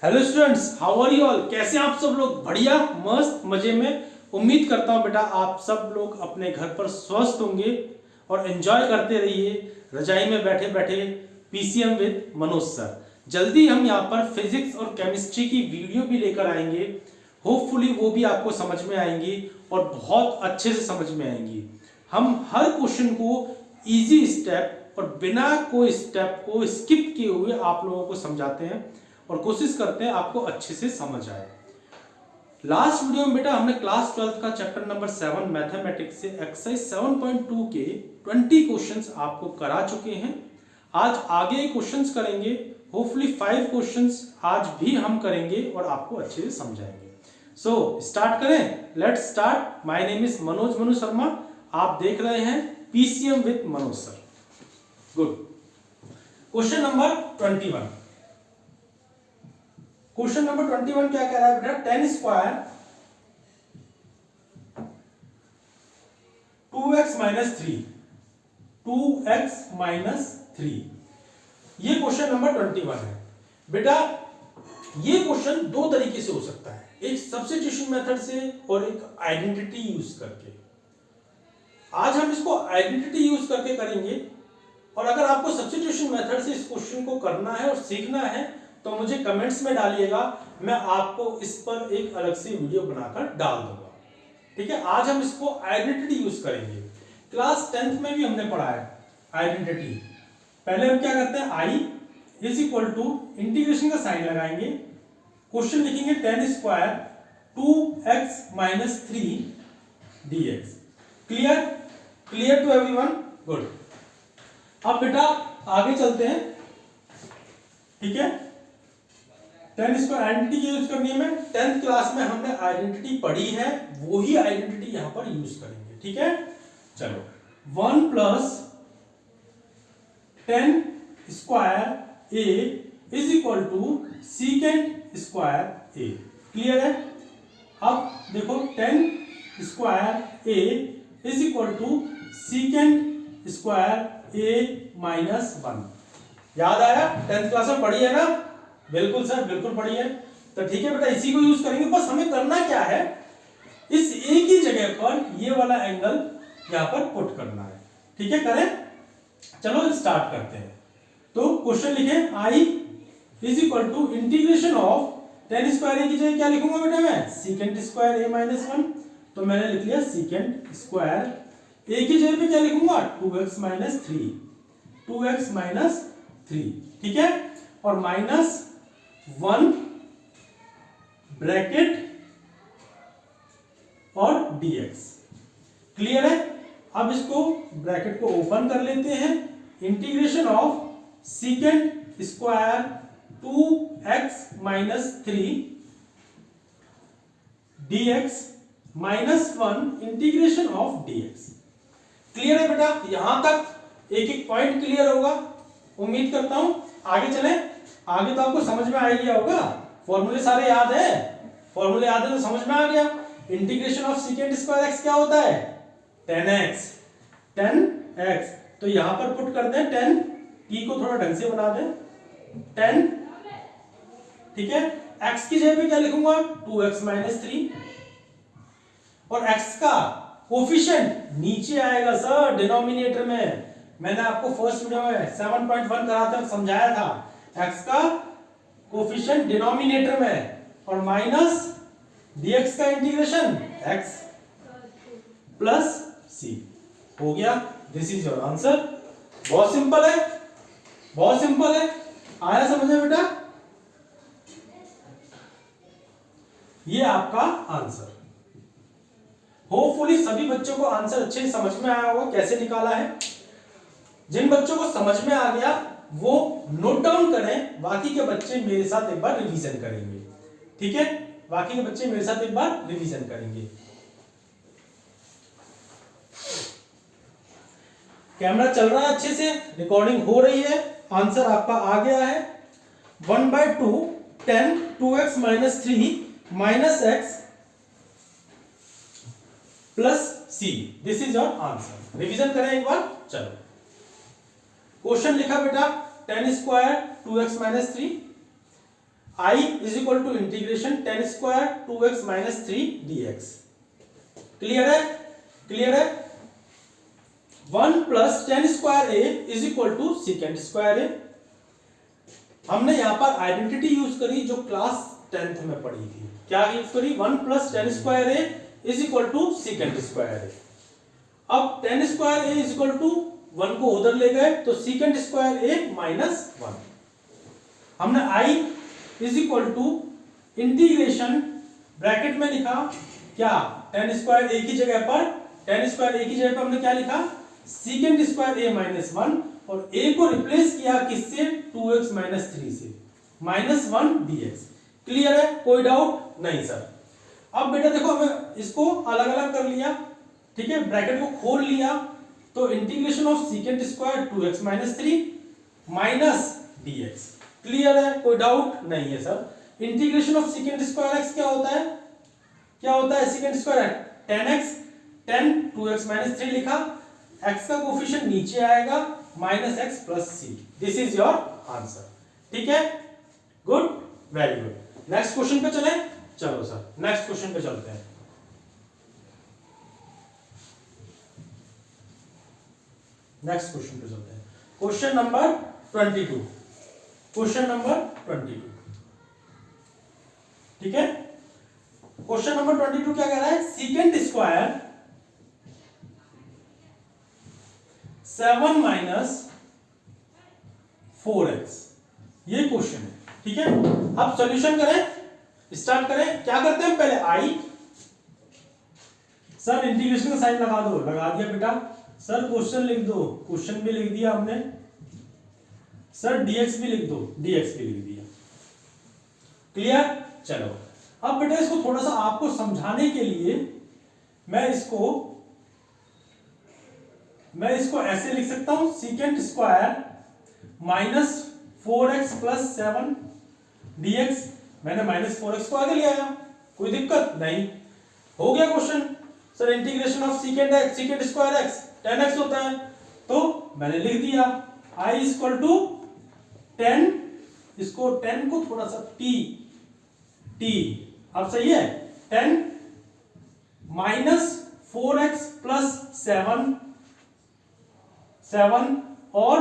Hello students, how are you all. कैसे आप सब लोग? बढ़िया, मस्त, मजे में। उम्मीद करता हूँ बेटा आप सब लोग अपने घर पर स्वस्थ होंगे और एंजॉय करते रहिए रजाई में बैठे बैठे पीसीएम विद मनोज सर। जल्दी हम यहाँ पर फिजिक्स और केमिस्ट्री की वीडियो भी लेकर आएंगे। होपफुली वो भी आपको समझ में आएंगी और बहुत अच्छे से समझ में आएंगी। हम हर क्वेश्चन को इजी स्टेप और बिना कोई स्टेप को स्किप किए हुए आप लोगों को समझाते हैं और कोशिश करते हैं आपको अच्छे से समझ आए। लास्ट वीडियो में बेटा हमने क्लास 12 का चैप्टर नंबर 7 मैथमेटिक्स से एक्सरसाइज 7.2 के 20 क्वेश्चंस आपको करा चुके हैं। आज आगे क्वेश्चंस करेंगे। होपफुली 5 क्वेश्चंस आज भी हम करेंगे और आपको अच्छे से समझाएंगे। सो स्टार्ट करें। Let's start. My name is Manoj Manu Sharma. आप देख रहे हैं PCM with Manoj sir. Good. Question number 21। Question number 21 क्या कह रहा है बेटा? 10 square 2x minus 3 2x minus 3। ये क्वेश्चन नंबर 21 है बेटा। ये क्वेश्चन दो तरीके से हो सकता है, एक सब्स्टिट्यूशन मेथड से और एक आइडेंटिटी यूज करके। आज हम इसको आइडेंटिटी यूज करके करेंगे और अगर आपको सब्स्टिट्यूशन मेथड से इस क्वेश्चन को करना है और सीखना है तो मुझे कमेंट्स में डालिएगा, मैं आपको इस पर एक अलग से वीडियो बनाकर डाल दूंगा। ठीक है, आज हम इसको आइडेंटिटी यूज करेंगे। क्लास 10th में भी हमने पढ़ा है आइडेंटिटी। पहले हम क्या करते हैं, I is equal to integration का साइन लगाएंगे, क्वेश्चन लिखेंगे 10 square 2x minus 3 dx। Clear? Clear to everyone? Good. अब बेटा आगे चलते हैं। ठीक है, 10 स्क्वायर आइडेंटिटी यूज करनी है। 10th क्लास में हमने आइडेंटिटी पढ़ी है, वो ही आइडेंटिटी यहां पर यूज करेंगे। ठीक है, चलो 1 plus 10 square A is equal to secant square a. Clear है? अब देखो 10 square A is equal to secant square A minus 1। याद आया? 10th क्लास में पढ़ी है ना? बिल्कुल सर, बिल्कुल पढ़ी है। तो ठीक है बेटा, इसी को यूज करेंगे। बस हमें करना क्या है, इस ए की जगह पर ये वाला एंगल यहां पर पुट करना है। ठीक है, करें? चलो स्टार्ट करते हैं। तो क्वेश्चन लिखे I is equal to integration of 10 square A की जगह क्या लिखूंगा बेटा मैं? सीकेंड स्क्वायर ए माइनस 1। तो मैंने लिख लिया सीकेंड स्क्वायर ए की जगह पे क्या लिखूंगा? 2x minus 3 2x minus 3। ठीक है, और माइनस 1 ब्रैकेट और dx। क्लियर है? अब इसको ब्रैकेट को ओपन कर लेते हैं। Integration of secant square 2x minus 3 dx minus 1 integration of dx। Clear है बेटा? यहां तक एक एक पॉइंट क्लियर होगा, उम्मीद करता हूं। आगे चलें। आगे तो आपको समझ में आ गया होगा, फॉर्मूले सारे याद है। फॉर्मूले याद है तो समझ में आ गया। Integration of secant square x क्या होता है? 10x 10x। तो यहां पर पुट करते हैं 10, t को थोड़ा ढंग से बना दें 10। ठीक है, x की जगह पे क्या लिखूंगा? 2x माइनस 3 और x का कोफिशिएंट नीचे आएगा सर, डिनोमिनेटर में। मैंने आपको फर्स्ट वीडियो में 7.1 कराते वक्त समझाया था, x का कोफिशिएंट डिनोमिनेटर में और माइनस dx का इंटीग्रेशन x प्लस c। हो गया, दिस इज योर आंसर। बहुत सिंपल है, बहुत सिंपल है। आया समझ में बेटा? ये आपका आंसर। होपफुली सभी बच्चों को आंसर अच्छे से समझ में आया होगा कैसे निकाला है। जिन बच्चों को समझ में आ गया वो नोट डाउन करें, बाकी के बच्चे मेरे साथ एक बार रिवीजन करेंगे। ठीक है, बाकी के बच्चे मेरे साथ एक बार रिवीजन करेंगे। कैमरा चल रहा है अच्छे से, रिकॉर्डिंग हो रही है, आंसर आपका आ गया है 1/2 10 2x minus 3 minus x plus c। This is your answer. Revision करें एक बार। चलो क्वेश्चन लिखा बेटा 10 square 2x minus 3 I is equal to integration ten square 2x minus 3 dx। Clear है? क्लियर है? 1 plus ten square A is equal to secant square A. हमने यहां पर आइडेंटिटी यूज करी जो क्लास 10th में पढ़ी थी। क्या यूज करी? 1 plus ten square A is equal to secant square A. अब ten square A is equal to 1 को उधर ले गए तो सीकेंड स्क्वायर ए माइनस 1। हमने I is equal to integration bracket में लिखा क्या? टेन स्क्वायर ए की जगह पर हमने क्या लिखा? सीकेंड स्क्वायर ए माइनस 1 और ए को रिप्लेस किया किससे? 2x माइनस 3 से, माइनस 1 dx। क्लियर है? कोई डाउट नहीं सर। अब बेटा देखो हमें इसको अलग अलग कर लिया, ठीक है, ब्रैकेट को खोल लिया तो integration of secant square 2x minus 3 minus dx। Clear है? कोई डाउट नहीं है sir. Integration of secant square x क्या होता है? क्या होता है secant square? 10x, 10 2x minus 3 लिखा, x का कोफिशिएंट नीचे आएगा minus x plus c। This is your answer. ठीक है, good, very good. Next question पे चलें। चलो सर नेक्स्ट क्वेश्चन पे चलते हैं। नेक्स्ट क्वेश्चन पे चलते हैं। Question number 22। क्वेश्चन नंबर 22, ठीक है। क्वेश्चन नंबर 22 क्या कह रहा है? सीकेंड स्क्वायर 7 माइनस 4x, ये क्वेश्चन है, ठीक है। अब सॉल्यूशन करें, स्टार्ट करें। क्या करते हैं पहले? आई सर इंटीग्रेशन का साइन लगा दो, लगा दिया बेटा। सर क्वेश्चन लिख दो, क्वेश्चन भी लिख दिया हमने। सर dx भी लिख दो, dx भी लिख दिया। क्लियर? चलो अब बेटा इसको थोड़ा सा आपको समझाने के लिए मैं इसको ऐसे लिख सकता हूं, secant square minus 4x plus 7 dx। मैंने माइनस 4x को आगे ले आया, कोई दिक्कत नहीं। हो गया question. Sir integration of secant square x 10x होता है, तो मैंने लिख दिया i इक्वल टू 10, इसको 10 को थोड़ा सा t, अब सही है, 10 माइनस 4x प्लस 7 और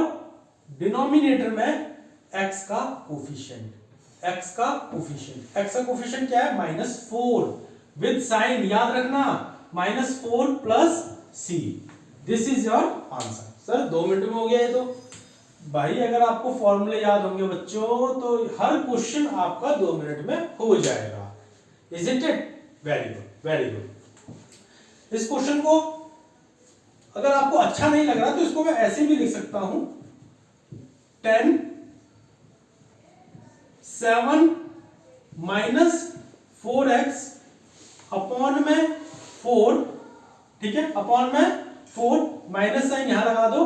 डिनोमिनेटर में x का कोफिशिएंट। x का कोफिशिएंट क्या है? माइनस 4 विद साइन, याद रखना, minus 4 plus c। This is your answer. Sir 2 minute में हो गया ये तो। भाई अगर आपको फॉर्मूले याद होंगे बच्चों तो हर क्वेश्चन आपका 2 मिनट में हो जाएगा। Isn't it? Very good, very good. इस क्वेश्चन को अगर आपको अच्छा नहीं लग रहा तो इसको मैं ऐसे भी लिख सकता हूं, 10 7 माइनस 4x अपॉन में 4, ठीक है, अपॉन में 4, माइनस साइन यहां लगा दो,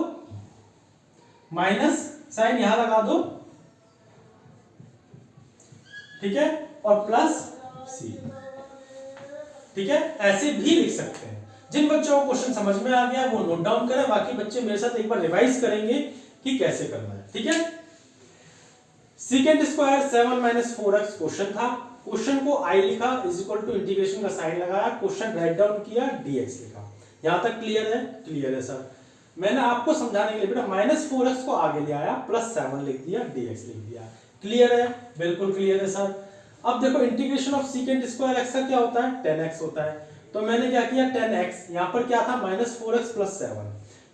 माइनस साइन यहां लगा दो, ठीक है, और प्लस c, ठीक है। ऐसे भी लिख सकते हैं। जिन बच्चों को क्वेश्चन समझ में आ गया वो नोट डाउन करें, बाकी बच्चे मेरे साथ एक बार रिवाइज करेंगे कि कैसे करना है, ठीक है। Secant square 7 minus 4x question था। क्वेश्चन को i लिखा इज इक्वल टू इंटीग्रेशन का साइन लगाया, क्वेश्चन राइट डाउन किया, dx लिखा। यहां तक क्लियर है? क्लियर है सर। मैंने आपको समझाने के लिए बेटा माइनस 4x को आगे ले आया, प्लस 7 लिख दिया, dx लिख दिया। क्लियर है? बिल्कुल क्लियर है सर। अब देखो integration of secant square x का क्या होता है? 10x होता है। तो मैंने क्या किया? 10x, यहां पर क्या था? Minus 4x plus 7।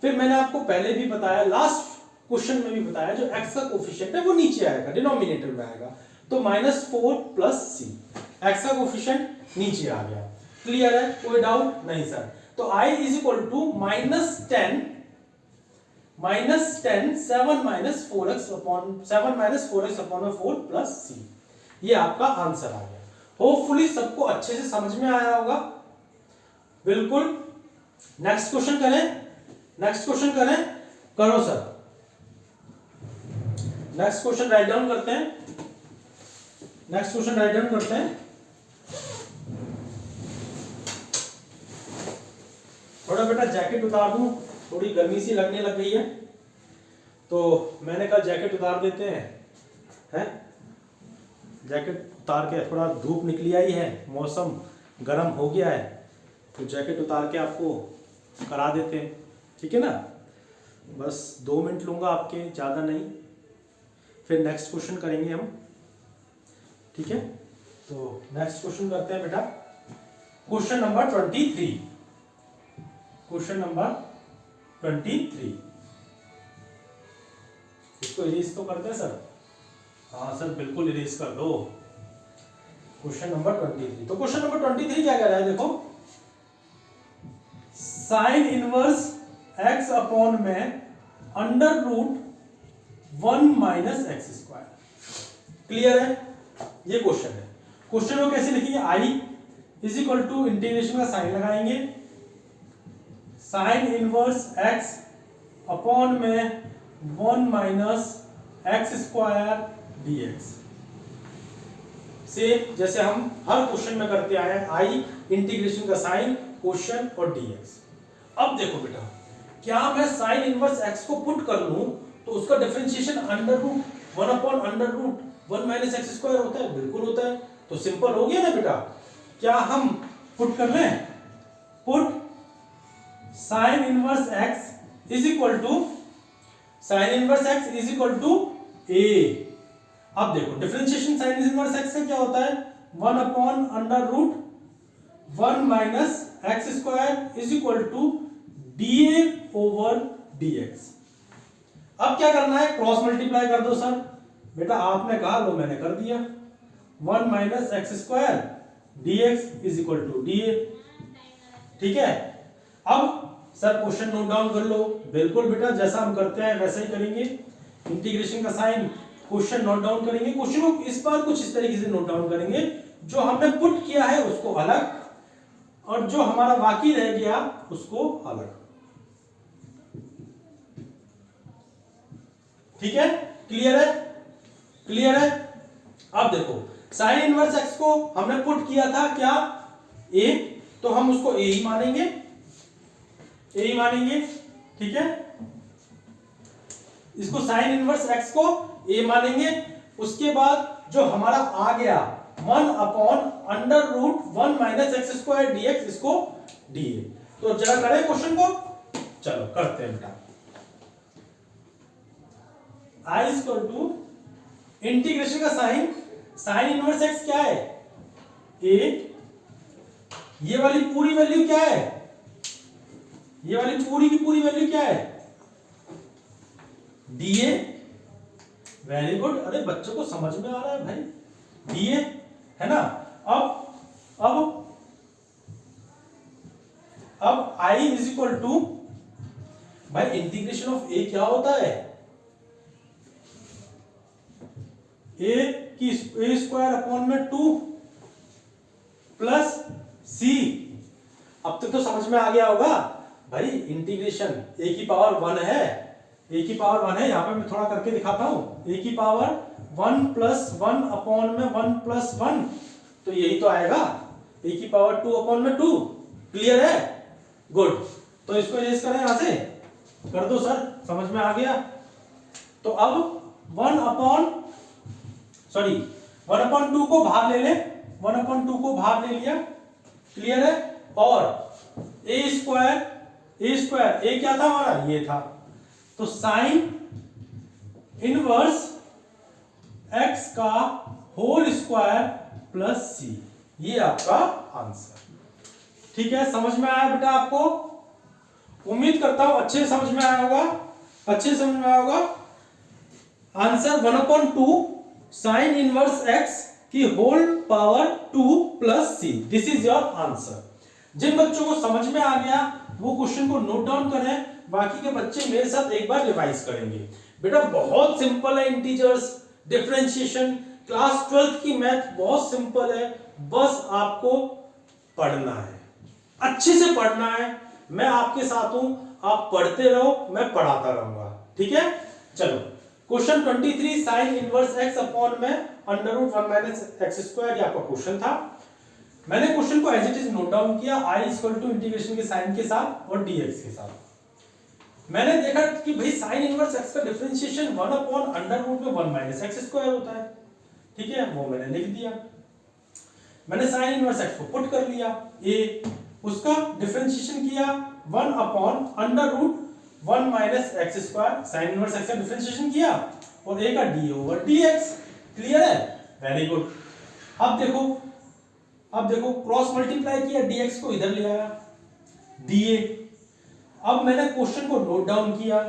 फिर मैंने आपको पहले भी बताया, लास्ट क्वेश्चन में भी बताया, जो x का कोफिशिएंट है वो नीचे आएगा, डिनोमिनेटर में आएगा। तो माइनस 4 प्लस c, x का कोफिशिएंट नीचे आ गया। क्लियर है? कोई डाउट नहीं सर। तो i is equal to minus 10 7 minus 4x upon 4 plus c। ये आपका आंसर आ गया। होपफुली सबको अच्छे से समझ में आया होगा। बिल्कुल। नेक्स्ट क्वेश्चन करें, करो sir. Next question write down करते हैं। थोड़ा बेटा जैकेट उतार दूं, थोड़ी गर्मी सी लगने लग गई है, तो मैंने कहा जैकेट उतार देते हैं, जैकेट उतार के, थोड़ा धूप निकली आई है, मौसम गर्म हो गया है, तो जैकेट उतार के आपको करा देते हैं, ठीक है ना। बस 2 मिनट लूँगा आपके, ज़्यादा नहीं, फिर नेक्स्ट क्वेश्चन करेंगे हम, ठीक है। तो नेक्स्ट क्वेश्चन करते हैं बेटा, क्वेश्चन नंबर 23। क्वेश्चन नंबर 23, इसको इरेज तो करते हैं सर। हाँ सर बिल्कुल इरेज कर दो। क्वेश्चन नंबर 23, तो क्वेश्चन नंबर 23 क्या कह रहा है, देखो, साइन इनवर्स x अपॉन में under root 1 minus x square. Clear है, ये क्वेश्चन है। क्वेश्चन को कैसे लिखेंगे, I is equal to integration का साइन लगाएंगे, साइन इनवर्स x अपॉन में 1 माइनस एक्स स्क्वायर dx, से जैसे हम हर क्वेश्चन में करते आए हैं, आई इंटीग्रेशन का साइन, क्वेश्चन और dx। अब देखो बेटा, क्या मैं साइन इनवर्स x को पुट कर लूं तो उसका differentiation under root 1 upon under root 1 minus x square होता है? बिल्कुल होता है। तो सिंपल हो गया ना बेटा। क्या हम पुट कर लें, put sine inverse x is equal to, sine inverse x is equal to a। अब देखो डिफरेंशिएशन साइन इनवर्स x का क्या होता है, 1 upon under root 1 minus x square is equal to dA over dx। अब क्या करना है, क्रॉस मल्टीप्लाई कर दो सर। बेटा आपने कहा, लो मैंने कर दिया, 1 minus x square dx is equal to dA, ठीक है। अब सर क्वेश्चन नोट डाउन कर लो। बिल्कुल बेटा, जैसा हम करते हैं वैसा ही करेंगे। इंटीग्रेशन का साइन, क्वेश्चन नोट डाउन करेंगे। क्वेश्चन को इस बार कुछ इस तरीके से नोट डाउन करेंगे, जो हमने पुट किया है उसको अलग, और जो हमारा बाकी रह गया उसको अलग, ठीक है। क्लियर है, क्लियर है। अब देखो, साइन इनवर्स x को हमने पुट किया था क्या, a, तो हम उसको a ही मानेंगे, a ही मानेंगे, ठीक है। इसको साइन इनवर्स x को a मानेंगे। उसके बाद जो हमारा आ गया 1 upon under root 1 minus x square dx, इसको dA। तो जरा करें क्वेश्चन को, चलो करते हैं बेटा। I is equal to integration का साइन, साइन इनवर्स x क्या है, a, ये वाली पूरी वैल्यू क्या है, ये वाली पूरी की पूरी वैल्यू क्या है, dA। वेरी गुड, अरे बच्चों को समझ में आ रहा है भाई, dA है ना। अब I इज इक्वल टू, भाई इंटीग्रेशन ऑफ a क्या होता है, a की a स्क्वायर अपॉन में 2 प्लस c। अब तक तो समझ में आ गया होगा भाई, इंटीग्रेशन a की पावर 1 है, a की पावर 1 है, यहां पे मैं थोड़ा करके दिखाता हूं, a की पावर 1 प्लस 1 अपॉन में 1 प्लस 1, तो यही तो आएगा, a की पावर 2 अपॉन में 2। क्लियर है, गुड। तो इसको इरेज करें, यहां से कर दो सर, समझ में आ गया। तो अब 1 अपॉन 2 को बाहर ले ले, 1 अपॉन 2 को बाहर ले लिया, क्लियर है। और a स्क्वायर a क्या था हमारा, ये था, तो साइन इनवर्स x का होल स्क्वायर प्लस c, ये आपका आंसर, ठीक है। समझ में आया बेटा आपको, उम्मीद करता हूं अच्छे समझ में आया होगा, अच्छे समझ में आया होगा। आंसर 1/2 साइन इनवर्स x की whole power 2 plus c, this is your answer. जिन बच्चों को समझ में आ गया वो क्वेश्चन को नोट डाउन करें, बाकी के बच्चे मेरे साथ एक बार रिवाइज करेंगे। बेटा बहुत सिंपल है, इंटीजर्स, डिफरेंशिएशन, क्लास 12th की मैथ बहुत सिंपल है, बस आपको पढ़ना है, अच्छे से पढ़ना है। मैं आपके साथ हूं, आप पढ़ते रहो, मैं पढ़ाता रहूंगा, ठीक है। चलो question 23, sine inverse x upon में under root 1 minus x square, ये आपका क्वेश्चन था। मैंने क्वेश्चन को as it is note down किया, i इक्वल टू इंटीग्रेशन के साइन के साथ और dx के साथ। मैंने देखा कि भाई साइन इनवर्स x का डिफरेंशिएशन 1 अपॉन अंडर रूट में 1 माइनस एक्स स्क्वायर होता है, ठीक है, वो मैंने लिख दिया। मैंने साइन इनवर्स एक्स को पुट कर लिया, ए उसका डिफरेंशिएशन किया 1 upon under root 1 minus x square, sine inverse x का डिफरेंशिएशन किया और ए का d over d x. Clear है, वेरी गुड। अब देखो क्रॉस मल्टीप्लाई किया, dx को इधर ले आया, dA। अब मैंने क्वेश्चन को नोट डाउन किया,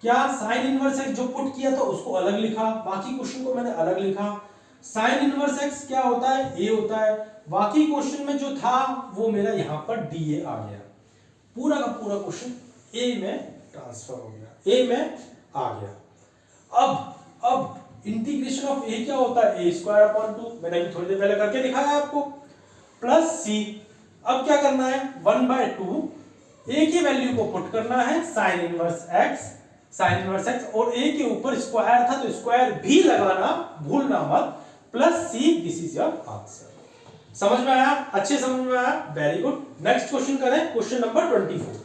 क्या साइन इनवर्स एक्स जो पुट किया था उसको अलग लिखा, बाकी क्वेश्चन को मैंने अलग लिखा। साइन इनवर्स एक्स क्या होता है, a होता है, बाकी क्वेश्चन में जो था वो मेरा यहां पर dA आ गया। पूरा का पूरा क्वेश्चन a में ट्रांसफर हो गया, a में आ गया। अब इंटीग्रेशन ऑफ a क्या होता है, a स्क्वायर अपॉन 2, मैंने अभी थोड़ी देर पहले करके दिखाया आपको, प्लस c। अब क्या करना है, 1/2 a की वैल्यू को पुट करना है, साइन इनवर्स x और a के ऊपर स्क्वायर था तो स्क्वायर भी लगाना भूलना मत, plus c, this is your answer. समझ में आया, अच्छे समझ में आया, वेरी गुड। नेक्स्ट क्वेश्चन करें, क्वेश्चन नंबर 24।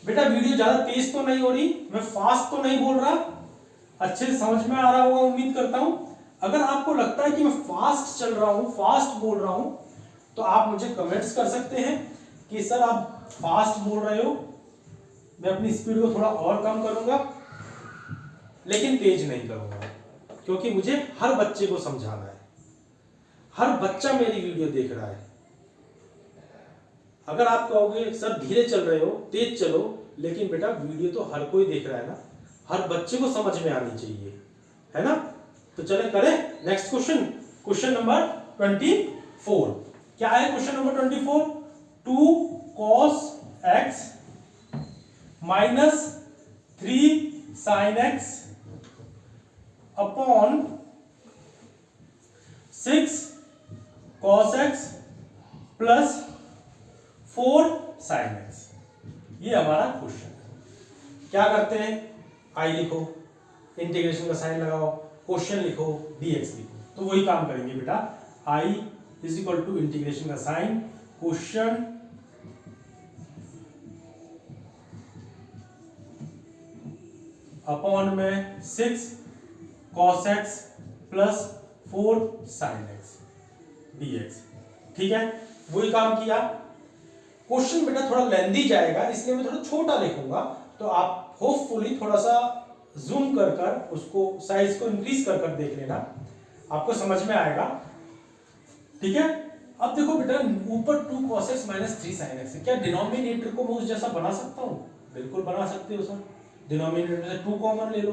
बेटा वीडियो ज्यादा तेज तो नहीं हो रही, मैं फास्ट तो नहीं बोल रहा, अच्छे से समझ में आ रहा होगा उम्मीद करता हूं। अगर आपको लगता है कि मैं फास्ट चल रहा हूं, फास्ट बोल रहा हूं, तो आप मुझे कमेंट्स कर सकते हैं कि सर आप फास्ट बोल रहे हो, मैं अपनी स्पीड को थोड़ा और कम करूंगा, लेकिन तेज नहीं करूंगा, क्योंकि मुझे हर बच्चे को समझाना है। हर बच्चा मेरी वीडियो देख रहा है। अगर आप कहोगे सर धीरे चल रहे हो, तेज चलो, लेकिन बेटा वीडियो तो हर कोई देख रहा है ना, हर बच्चे को समझ में आनी चाहिए, है ना। तो चले करें नेक्स्ट क्वेश्चन, क्वेश्चन नंबर 24। क्या है question number 24? 2 cos x minus 3 sin x upon 6 cos x plus 4 sin x, ये हमारा क्वेश्चन है। क्या करते हैं, आई लिखो, इंटीग्रेशन का साइन लगाओ, क्वेश्चन लिखो, dx लिखो, तो वही काम करेंगे बेटा। i is equal to integration का साइन, क्वेश्चन अपॉन में 6 cos x plus 4 sin x dx। ठीक है, वही काम किया। क्वेश्चन बेटा थोड़ा लेंथी जाएगा, इसलिए मैं थोड़ा छोटा लिखूंगा, तो आप होपफुली थोड़ा सा जूम कर कर उसको साइज को इंक्रीज कर कर देख लेना, आपको समझ में आएगा। ठीक है, अब देखो बेटा ऊपर 2 cos x minus 3 sin x, क्या डिनोमिनेटर को मैं उस जैसा बना सकता हूँ? बिल्कुल बना सकते हो सर, डिनोमिनेटर से 2 कॉमन ले लो,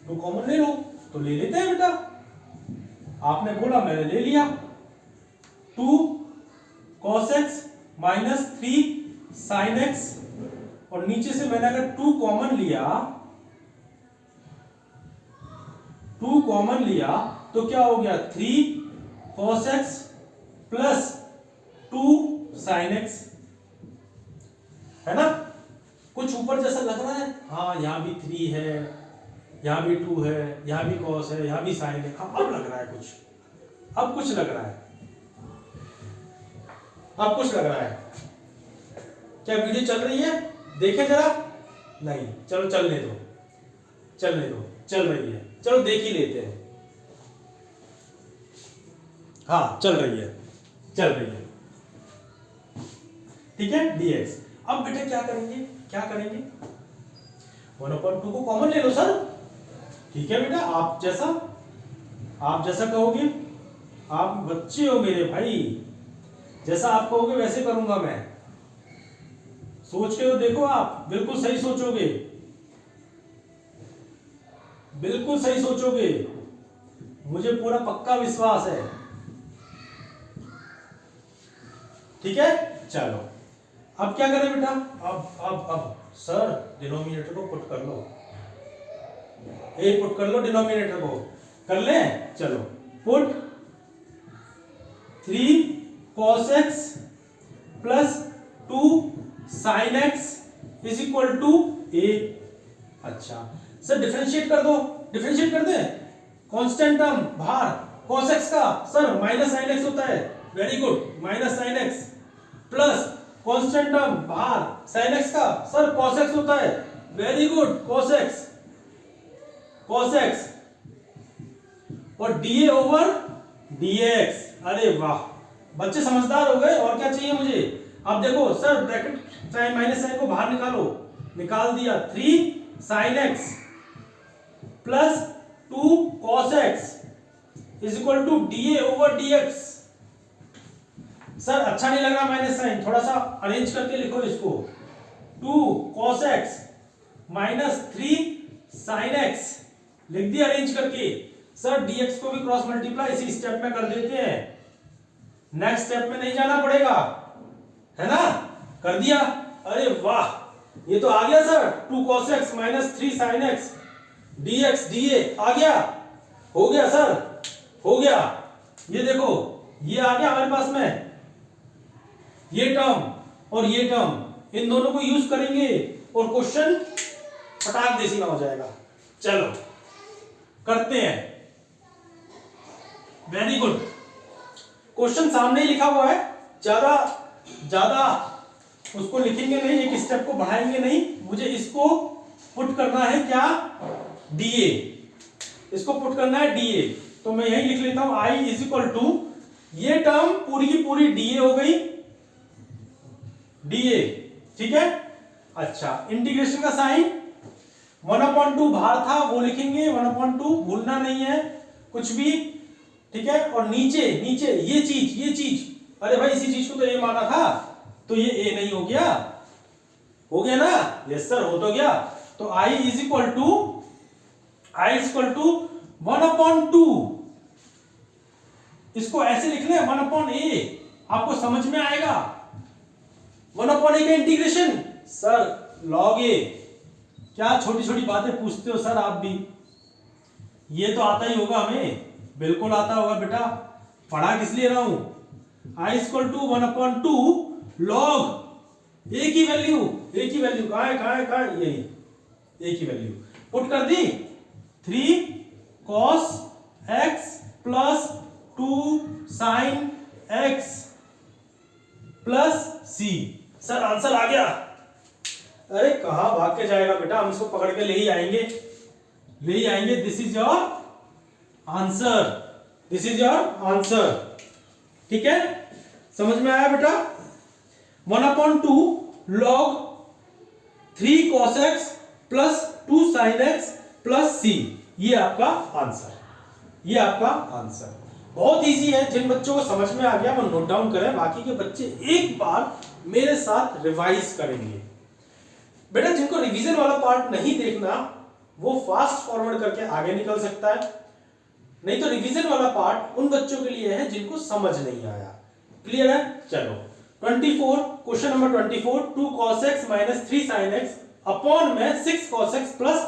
2 कॉमन ले लो, तो ले लेते हैं बेटा। आपने बोला, मैंने ले लिया। 2 cos x minus 3 sin x, और नीचे से मैंने अगर 2 कॉमन लिया तो क्या हो गया, 3 cos x plus 2 sin x, है ना। कुछ ऊपर जैसा लग रहा है, हाँ यहां भी 3 है, यहां भी 2 है, यहां भी cos है, यहां भी sin है। हाँ अब लग रहा है कुछ, अब कुछ लग रहा है, अब कुछ लग रहा है। क्या वीडियो चल रही है, देखें जरा। नहीं, चलो चलने दो, चल रही है, चलो देख ही लेते हैं। हाँ चल रही है, ठीक है, dx। अब बेटा क्या करेंगे, 1/2 को कॉमन ले लो सर। ठीक है बेटा, आप जैसा कहोगे, आप बच्चे हो मेरे भाई, जैसा आप कहोगे वैसे करूंगा मैं। सोच के तो देखो, आप बिल्कुल सही सोचोगे, मुझे पूरा पक्का विश्वास है। ठीक है, चलो अब क्या करें बेटा, अब सर डिनोमिनेटर को पुट कर लो, ए पुट कर लो, डिनोमिनेटर को कर ले। चलो put 3 cos x plus 2 sin x is equal to a। अच्छा सर डिफरेंशिएट कर दे, कांस्टेंट टर्म बाहर, cos x का सर माइनस sin x होता है, very good, minus sin x plus constant term बाहर sin x का सर cos x होता है, वेरी गुड, cos x और डीए ओवर डीएक्स। अरे वाह, बच्चे समझदार हो गए। और क्या चाहिए मुझे? अब देखो sir, bracket sign minus sign को बाहर निकालो, निकाल दिया। 3 sin x plus 2 cos x is equal to d a over dx। Sir अच्छा नहीं लग रहा माइनस साइन, थोड़ा सा अरेंज करके लिखो इसको। 2 cos x minus 3 sin x लिख दिया अरेंज करके। सर dx को भी क्रॉस मल्टीप्लाई इसी स्टेप में कर देते हैं, नेक्स्ट स्टेप में नहीं जाना पड़ेगा, है ना? कर दिया। अरे वाह, ये तो आ गया sir. 2 cos x minus 3 sin x dx dA आ गया। हो गया सर, हो गया। ये देखो, ये आ गया हमारे पास में, ये टर्म और ये टर्म, इन दोनों को यूज करेंगे और क्वेश्चन फटाक देसी ना हो जाएगा। चलो करते हैं। Very good. क्वेश्चन सामने ही लिखा हुआ है, ज्यादा ज्यादा उसको लिखेंगे नहीं, एक स्टेप को बढ़ाएंगे नहीं। मुझे इसको पुट करना है क्या? डीए। इसको पुट करना है डीए, तो मैं यही लिख लेता हूं आई इज इक्वल टू, ये टर्म पूरी की पूरी डीए हो गई, डीए। ठीक है। अच्छा, इंटीग्रेशन का साइन 1/2 बाहर था, वो लिखेंगे 1/2, भूलना नहीं है कुछ भी। ठीक है। और नीचे नीचे ये चीज, अरे भाई इसी चीज को तो ए माना था, तो ये ए नहीं हो गया? हो गया ना? यस सर, हो तो गया। तो आई इज इक्वल टू 1/2। इसको ऐसे लिख ले 1/a, आपको समझ में आएगा। 1/a का इंटीग्रेशन सर log a। क्या छोटी छोटी बातें पूछते हो सर आप भी? ये तो आता ही होगा हमें, बिल्कुल आता होगा बेटा, पढ़ा किस लिए रहा हूं। i equal to 1/2 log a की वैल्यू, कहां है यही, a की वैल्यू पुट कर दी। 3 cos x plus 2 sin x plus c। Sir answer आ गया। अरे कहां भाग के जाएगा बेटा, हम इसको पकड़ के ले ही आएंगे। दिस इज योर आंसर, ठीक है? समझ में आया बेटा? 1/2 log 3 cos x plus 2 sin x plus c, ये आपका आंसर। बहुत इजी है। जिन बच्चों को समझ में आ गया वो नोट डाउन करें, बाकी के बच्चे एक बार मेरे साथ रिवाइज करेंगे। बेटा जिनको रिवीजन वाला पार्ट नहीं देखना, वो फास्ट फॉरवर्ड करके आगे निकल सकता है, नहीं तो रिवीजन वाला पार्ट उन बच्चों के लिए है जिनको समझ नहीं आया। क्लियर है? चलो 24, question number 24, 2 cos x minus 3 sin x upon में 6 cos x plus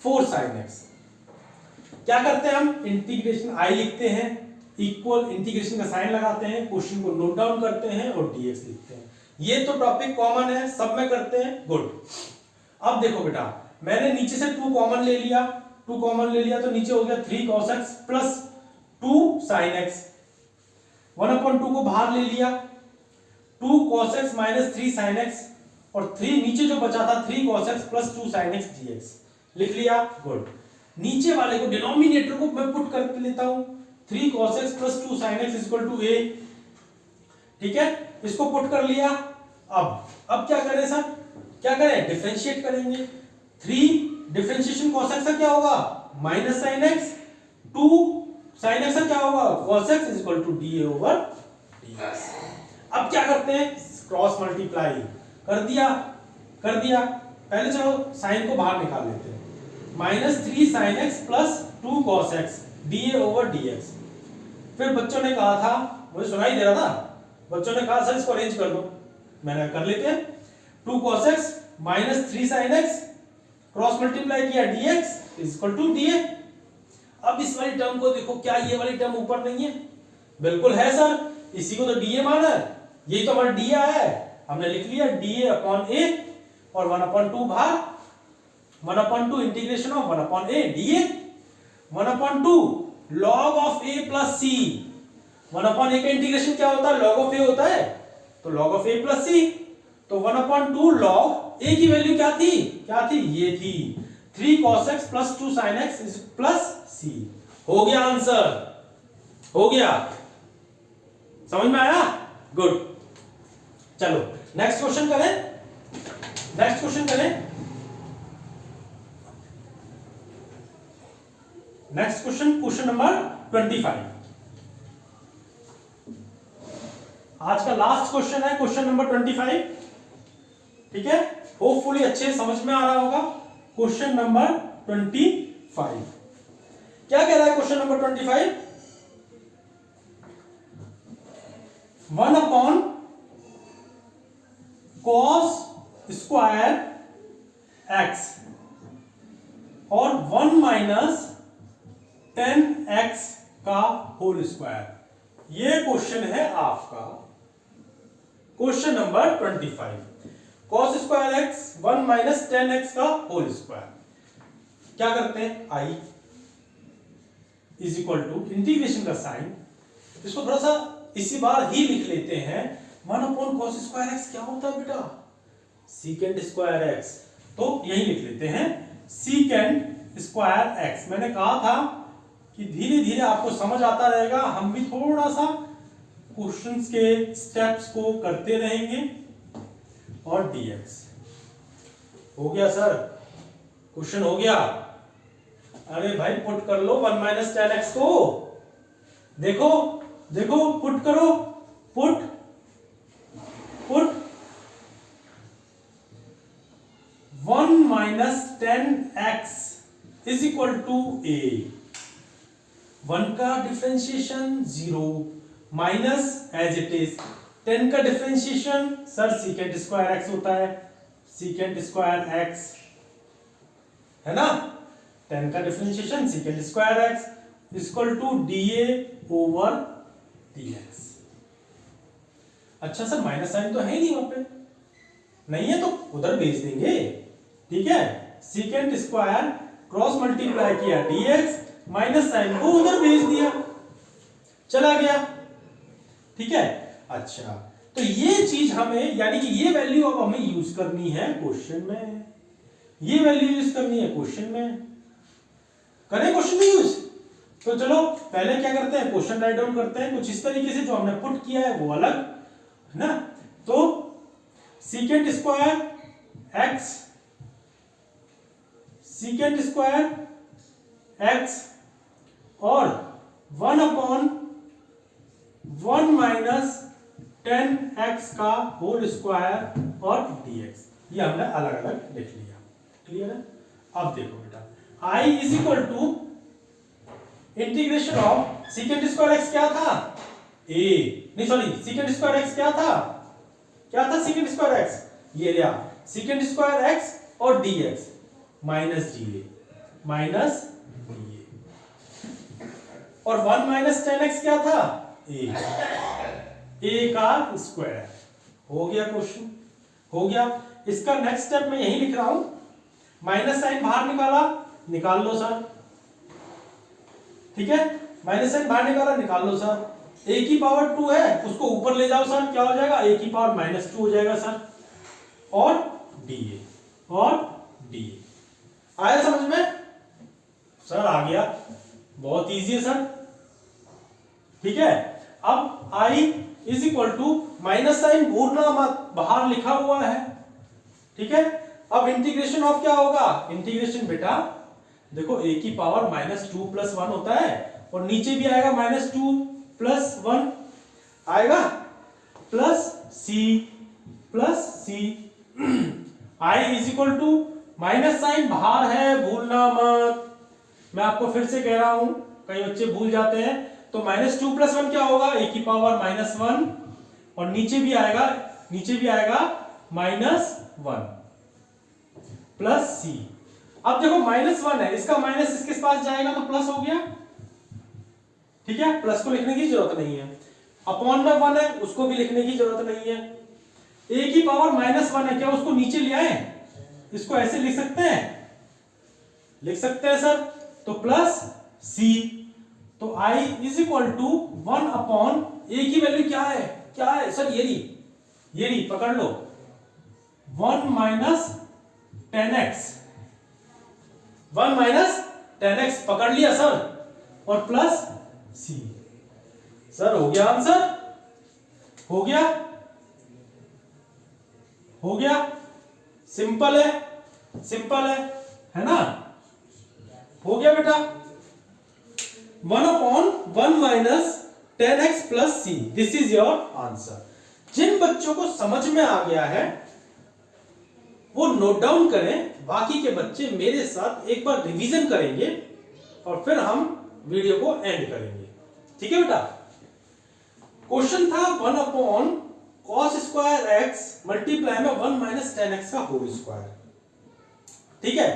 4 sin x। क्या करते हैं हम? इंटीग्रेशन आई लिखते हैं, इक्वल इंटीग्रेशन का साइन लगाते हैं, क्वेश्चन को नोट डाउन करते हैं और dx लिखते हैं। ये तो टॉपिक कॉमन है, सब में करते हैं। गुड। अब देखो बेटा, मैंने नीचे से 2 कॉमन ले लिया, तो नीचे हो गया 3 cos x plus 2 sin x। 1/2 को बाहर ले लिया, 2 cos x minus 3 sin x, और 3 नीचे जो बचा था 3 cos x plus 2 sin x dx लिख लिया। गुड। नीचे वाले को, डिनोमिनेटर को मैं पुट कर लेता हूं, 3 cos x plus 2 sin x equal to a। ठीक है, इसको पुट कर लिया। अब क्या करें सर? डिफरेंशिएट करेंगे। 3 डिफरेंशिएशन cos x का क्या होगा? Minus sin x। 2 sin x का क्या होगा? cos x equal to dA over dx। अब क्या करते हैं? क्रॉस मल्टीप्लाई कर दिया। पहले चलो साइन को बाहर निकाल लेते हैं। Minus 3 sin x plus 2 cos x dA over dx। फिर बच्चों ने कहा था, मुझे सुनाई दे रहा था, बच्चों ने कहा सर इसको अरेंज कर दो। मैंने कर लेते हैं। 2 cos x minus 3 sin x cross multiply किया, dx इक्वल टू dA। अब इस वाली टर्म को देखो, क्या ये वाली टर्म ऊपर नहीं है? बिल्कुल है सर, इसी को तो dA माना है, यही तो हमारा dA है। हमने लिख लिया dA अपॉन a और 1/2 बाहर, 1/2 integration of 1/a dA। 1/2 log of a plus c। 1/a का इंटीग्रेशन क्या होता है? log ऑफ a होता है, तो log of a plus c। तो 1/2 log a की वैल्यू क्या थी? ये थी 3 cos x plus 2 sin x plus c। हो गया आंसर, हो गया, समझ में आया? गुड। चलो नेक्स्ट क्वेश्चन करें, नेक्स्ट क्वेश्चन करें। Next question, question number 25। आज का लास्ट क्वेश्चन है, क्वेश्चन नंबर 25। ठीक है, होपफुली अच्छे समझ में आ रहा होगा। क्वेश्चन नंबर 25 क्या कह रहा है? Question number 25, 1 cos square x और 1 - 10x का होल स्क्वायर। ये क्वेश्चन है आपका question number 25। cos square x 1 - 10x का होल स्क्वायर। क्या करते हैं? i is equal to integration का साइन, इसको थोड़ा सा इसी बार ही लिख लेते हैं। 1/cos स्क्वायर x क्या होता है बेटा? Secant square x। तो यही लिख लेते हैं सीकेंट स्क्वायर x। मैंने कहा था कि धीरे धीरे आपको समझ आता रहेगा, हम भी थोड़ा सा क्वेश्चंस के स्टेप्स को करते रहेंगे। और dx हो गया सर, क्वेश्चन हो गया। अरे भाई पुट कर लो 1 - 10x को, देखो देखो पुट करो, put 1 - 10x is equal to a। 1 का differentiation 0 minus as it is 10 का differentiation sir secant square x होता है, सीकेंट स्क्वायर x है ना। 10 का differentiation secant square x equal to dA over dx। अच्छा सर माइनस साइन तो है ही नहीं वहां पे, नहीं है तो उधर भेज देंगे। ठीक है, सीकेंट स्क्वायर क्रॉस मल्टीप्लाई किया dx, माइनस साइन को उधर भेज दिया, चला गया। ठीक है, अच्छा तो ये चीज हमें, यानी कि ये वैल्यू अब हमें यूज करनी है क्वेश्चन में, ये वैल्यू यूज करनी है क्वेश्चन में। करें क्वेश्चन में यूज? तो चलो पहले क्या करते हैं, क्वेश्चन राइट डाउन करते हैं कुछ इस तरीके से, जो हमने पुट किया है वो अलग है ना। तो secant square x, secant square x और 1/1 - 10x का होल स्क्वायर और dx, ये हमने अलग अलग लिख लिया। क्लियर है? अब देखो बेटा i is equal to integration of secant square x क्या था? a, नहीं सॉरी, सीकेंट स्क्वायर x क्या था? क्या था सीकेंट स्क्वायर x? ये रहा सीकेंट स्क्वायर x और dx minus dA, minus dA। और 1 - 10x क्या था? a का स्क्वायर। हो गया क्वेश्चन, हो गया। इसका नेक्स्ट स्टेप मैं यही लिख रहा हूं, माइनस साइन बाहर निकाला, निकाल लो सर। ठीक है, माइनस साइन बाहर निकाला, निकाल लो सर। a की पावर 2 है, उसको ऊपर ले जाओ सर, क्या हो जाएगा? a की पावर -2 हो जाएगा सर। और dA, और dA आया समझ में? सर आ गया, बहुत इजी है सर। ठीक है, अब i is equal to, minus sign भूलना मत, बाहर लिखा हुआ है। ठीक है, अब इंटीग्रेशन ऑफ क्या होगा? इंटीग्रेशन बेटा देखो a की पावर -2 + 1 होता है, और नीचे भी आएगा -2 + 1 आएगा, plus c i is equal to, minus sign बाहर है भूलना मत, मैं आपको फिर से कह रहा हूं, कई बच्चे भूल जाते हैं। तो -2 + 1 क्या होगा? a की पावर -1, और नीचे भी आएगा -1 प्लस c। अब देखो -1 है, इसका माइनस इसके पास जाएगा तो प्लस हो गया। ठीक है, प्लस को लिखने की जरूरत नहीं है। अपॉन में 1 है, उसको भी लिखने की जरूरत नहीं है। a की पावर -1 है, क्या उसको नीचे ले आए? इसको ऐसे लिख सकते हैं, लिख सकते हैं सर। तो प्लस c, तो i is equal to 1/, a की वैल्यू क्या है? क्या है सर? ये रही पकड़ लो, 1 - 10x, 1 - 10x पकड़ लिया सर। और प्लस सी। सर हो गया आंसर? हो गया? हो गया? सिंपल है, सिंपल है ना? हो गया बेटा। 1/1 minus 10x plus C, this is your answer. जिन बच्चों को समझ में आ गया है वो नोट डाउन करें, बाकी के बच्चे मेरे साथ एक बार रिवीजन करेंगे और फिर हम वीडियो को एंड करेंगे। ठीक है बेटा? क्वेश्चन था 1/cos² x मल्टीप्लाई में 1 माइनस 10x का होल स्क्वायर। ठीक है,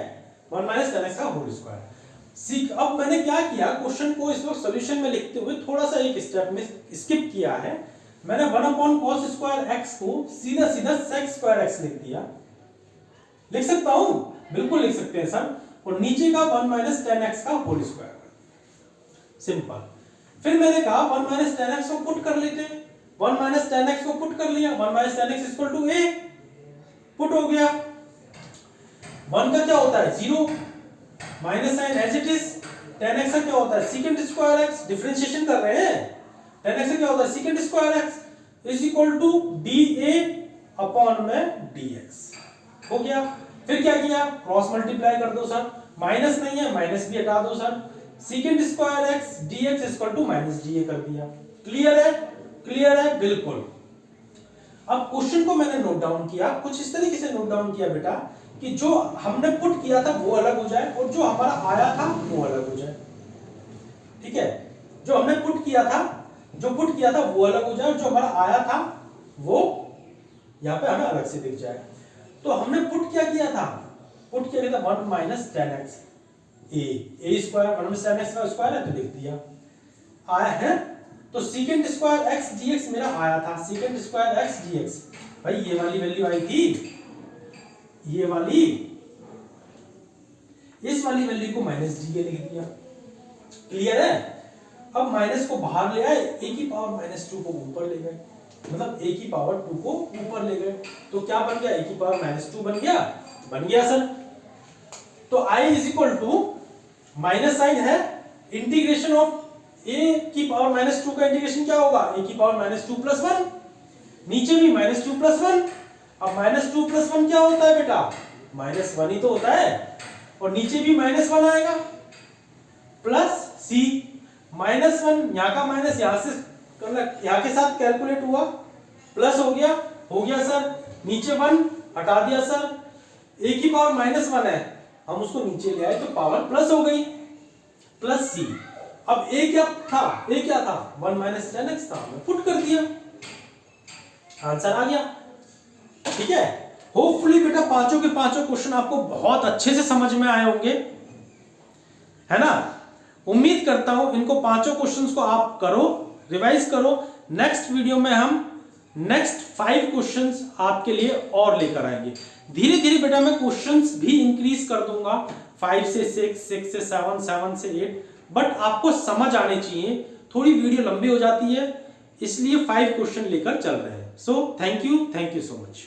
1 माइनस 10x का होल स्क्वायर। अब मैंने क्या किया, क्वेश्चन को इस वक्त सॉल्यूशन में लिखते हुए थोड़ा सा एक स्टेप में स्किप किया है। मैंने 1/cos² x को सीधा सीधा sec² x लिख दिया। लिख सकता हूं? बिल्कुल लिख सकते हैं सर। और नीचे का 1 माइनस 10x का होल स्क्वायर, सिंपल। फिर मैंने कहा 1 माइनस 10x को पुट कर लेते हैं। 1 माइनस 10x को पुट कर लिया, 1 minus 10x equal to a, put हो गया। 1 का क्या होता है 0, minus sign as it is. 10x का क्या होता है सेकंड स्क्वायर x, डिफरेंशिएशन कर रहे हैं। 10x का क्या होता है second square x is equal to dA upon में dx। हो गया। फिर क्या किया, क्रॉस मल्टीप्लाई कर दो सर, माइनस नहीं है माइनस भी हटा दो sir, second square x dx equal to minus dA कर दिया। क्लियर है? क्लियर है? बिल्कुल। अब क्वेश्चन को मैंने नोट डाउन किया, कुछ इस तरीके से नोट डाउन किया बेटा कि जो हमने पुट किया था वो अलग हो जाए और जो हमारा आया था वो अलग हो जाए। ठीक है, जो हमने पुट किया था वो अलग हो जाए और जो हमारा आया था वो यहां पे हमें अलग से दिख जाए। तो हमने पुट क्या किया था, पुट किया था 1 minus 10x a square, 1 minus 10x का स्क्वायर है तो लिख दिया। आया है तो सेकंड स्क्वायर x dx मेरा आया था, सेकंड स्क्वायर x dx। भाई ये वाली वैल्यू आई थी, ये वाली, इस वाली वैल्यू को माइनस dA लिख दिया। क्लियर है? अब माइनस को बाहर ले आए, a की पावर माइनस 2 को ऊपर ले गए, मतलब a की पावर 2 को ऊपर ले गए। तो क्या बन गया, a की पावर माइनस 2 बन गया, बन गया सर। तो i is equal to minus sign है, इंटीग्रेशन ऑफ a की पावर माइनस 2 का इंटीग्रेशन क्या होगा, a की पावर माइनस 2 प्लस 1, नीचे भी माइनस 2 प्लस 1। अब माइनस 2 प्लस 1 क्या होता है बेटा, माइनस 1 ही तो होता है, और नीचे भी माइनस 1 आएगा, प्लस c माइनस 1, यहां का माइनस यहां से यहां के साथ कैलकुलेट हुआ, प्लस हो गया सर। नीचे 1 हटा दिया सर, a की पावर माइनस 1 है, हम उसको नीचे ले आए तो पावर प्लस हो गई, प्लस c। अब a क्या था 1 माइनस 10x था, मैं पुट कर दिया, आंसर आ गया। ठीक है, होपफुली बेटा पांचों के पांचों क्वेश्चन आपको बहुत अच्छे से समझ में आए होंगे, है ना? उम्मीद करता हूं इनको पांचों क्वेश्चंस को आप करो, रिवाइज करो। नेक्स्ट वीडियो में हम नेक्स्ट 5 क्वेश्चंस आपके लिए और लेकर आएंगे। धीरे धीरे बेटा मैं क्वेश्चंस भी इंक्रीज कर दूंगा, 5 से 6, 6 से 7, 7 से 8, बट आपको समझ आने चाहिए। थोड़ी वीडियो लंबी हो जाती है इसलिए 5 क्वेश्चन लेकर चल रहे हैं। So thank you so much.